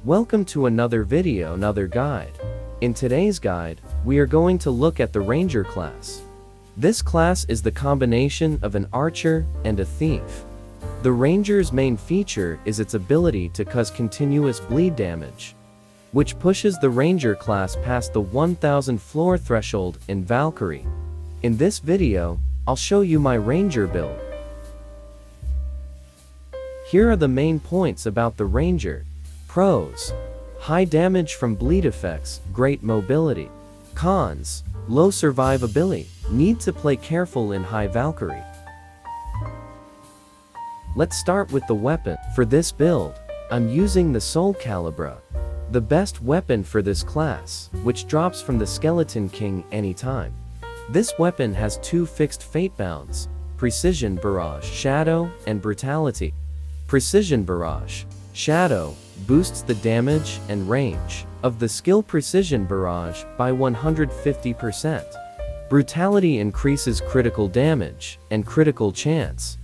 Welcome to another video, another guide. In today's guide, we are going to look at the Ranger class. This class is the combination of an archer and a thief. The Ranger's main feature is its ability to cause continuous bleed damage, which pushes the Ranger class past the 1000 floor threshold in Valkyrie. In this video, I'll show you my Ranger build. Here are the main points about the Ranger. Pros: high damage from bleed effects, great mobility. Cons: low survivability, need to play careful in high Valkyrie. Let's start with the weapon. For this build, I'm using the Calibre, the best weapon for this class, which drops from the Skeleton King anytime. This weapon has two fixed fatebounds: Precision Barrage, Shadow, and Brutality. Precision Barrage, Shadow, boosts the damage and range of the skill Precision Barrage by 150%. Brutality increases critical damage and critical chance.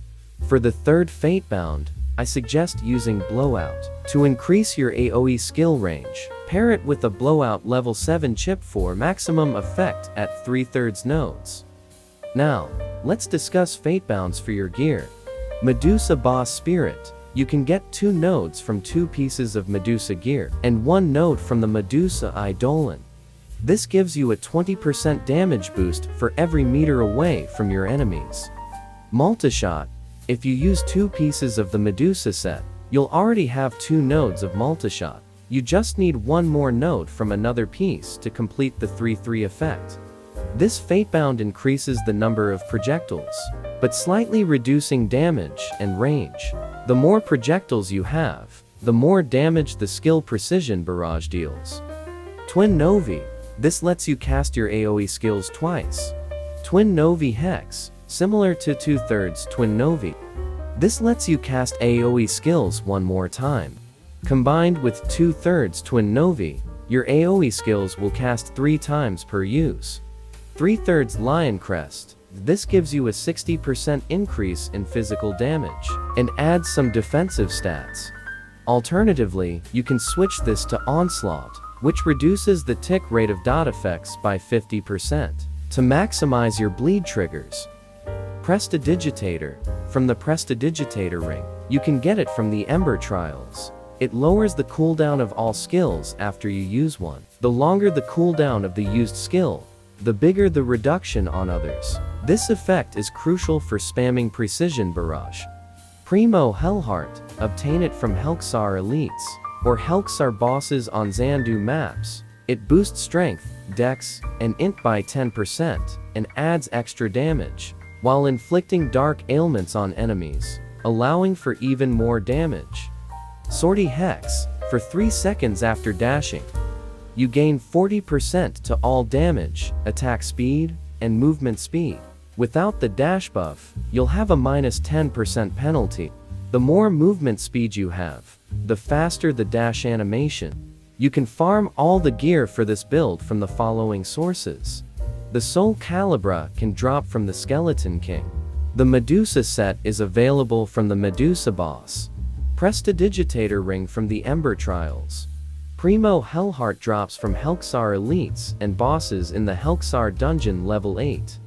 For the third fatebound, I suggest using Blowout to increase your AoE skill range. Pair it with a Blowout level 7 chip for maximum effect at 3/3 nodes. Now, let's discuss fatebounds for your gear. Medusa Boss Spirit. You can get 2 nodes from 2 pieces of Medusa gear, and 1 node from the Medusa Eidolon. This gives you a 20% damage boost for every meter away from your enemies. Multishot. If you use 2 pieces of the Medusa set, you'll already have 2 nodes of Multishot. You just need 1 more node from another piece to complete the 3/3 effect. This fatebound increases the number of projectiles, but slightly reducing damage and range. The more projectiles you have, the more damage the skill Precision Barrage deals. Twin Novi. This lets you cast your AoE skills twice. Twin Novi Hex. Similar to 2/3 Twin Novi. This lets you cast AoE skills 1 more time. Combined with 2/3 Twin Novi, your AoE skills will cast 3 times per use. 3/3 Lion Crest. This gives you a 60% increase in physical damage and adds some defensive stats. Alternatively, you can switch this to Onslaught, which reduces the tick rate of dot effects by 50% to maximize your bleed triggers. Prestidigitator. From the Prestidigitator ring, you can get it from the Ember Trials. It lowers the cooldown of all skills after you use one. The longer the cooldown of the used skill, the bigger the reduction on others. This effect is crucial for spamming Precision Barrage. Primo Hellheart. Obtain it from Helxar Elites or Helxar bosses on Xandu maps. It boosts strength, dex, and int by 10% and adds extra damage, while inflicting dark ailments on enemies, allowing for even more damage. Sortie Hex. For 3 seconds after dashing, you gain 40% to all damage, attack speed, and movement speed. Without the dash buff, you'll have a -10% penalty. The more movement speed you have, the faster the dash animation. You can farm all the gear for this build from the following sources. The Calibre can drop from the Skeleton King. The Medusa set is available from the Medusa Boss. Prestidigitator ring from the Ember Trials. Primo Hellheart drops from Helxar Elites and bosses in the Helxar Dungeon level 8.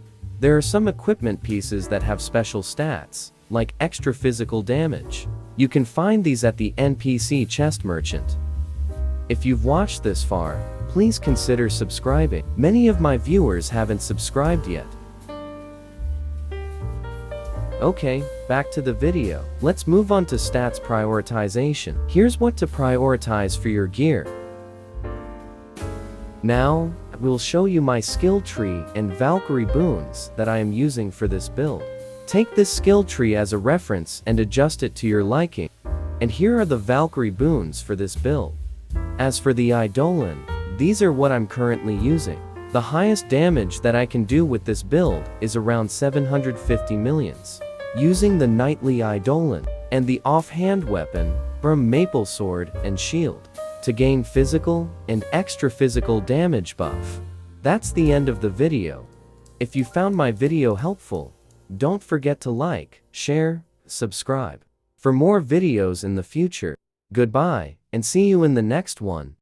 There are some equipment pieces that have special stats, like extra physical damage. You can find these at the NPC chest merchant. If you've watched this far, please consider subscribing. Many of my viewers haven't subscribed yet. Okay, back to the video. Let's move on to stats prioritization. Here's what to prioritize for your gear. Now, we'll show you my skill tree and Valkyrie boons that I am using for this build. Take this skill tree as a reference and adjust it to your liking. And here are the Valkyrie boons for this build. As for the Eidolon, these are what I'm currently using. The highest damage that I can do with this build is around 750 millions. Using the Knightly Eidolon and the offhand weapon from Maple Sword and Shield to gain physical and extra physical damage buff. That's the end of the video. If you found my video helpful, don't forget to like, share, subscribe. For more videos in the future, goodbye. and see you in the next one.